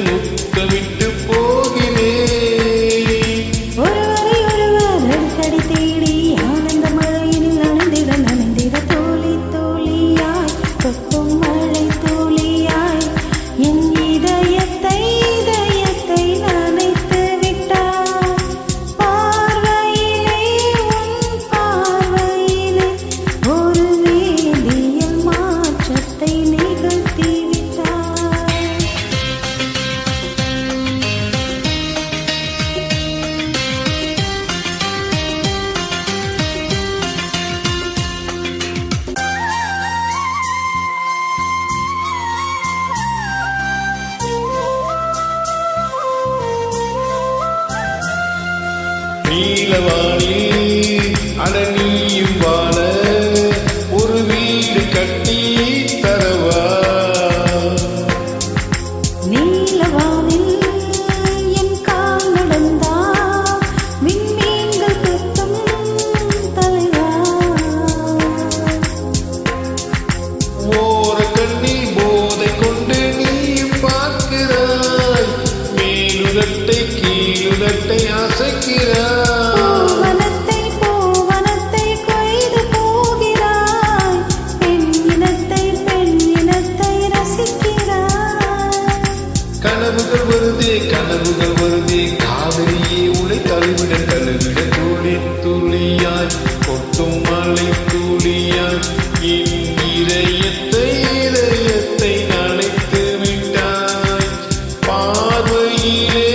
முத்தமிட்டு போகிறேன். ஒருவரை ஒருவர் அடிக்கடி தேடி ஆனந்த மழையில் நனைந்திட நனைந்திட தோழி தோழியாய் கொட்டும் மழை தோழியாய் என் இதயத்தை இதயத்தை நனைத்து விட்டாய். பார்வையிலே உன் பார்வையிலே ஒரு வேதியியல் மாற்றத்தை நிகழ்த்தி விட்டாய். நீலவானில் அடனியும் வாழ ஒரு வீடு கட்டி தரவா. நீலவானில் என் கால் நடந்தால் விண்மீன்கள் கொத்தும் தலைவா. ஓர கண்ணில் போதை கொண்டு நீயும் பார்க்கிறாய். மேலுதட்டை கீழுதட்டை அசைக்கிறாய். பூவனத்தை கொய்து போகிறாய். பெண்ணினத்தை ரசிக்கிறாய். கனவுகள் வருதே காவிரியே உடை தழுவிட தழுவிட துளி துளியாய் கொட்டும் மலை துளியாய் என் இதயத்தை நனைத்து விட்டாய். பார்வையிலே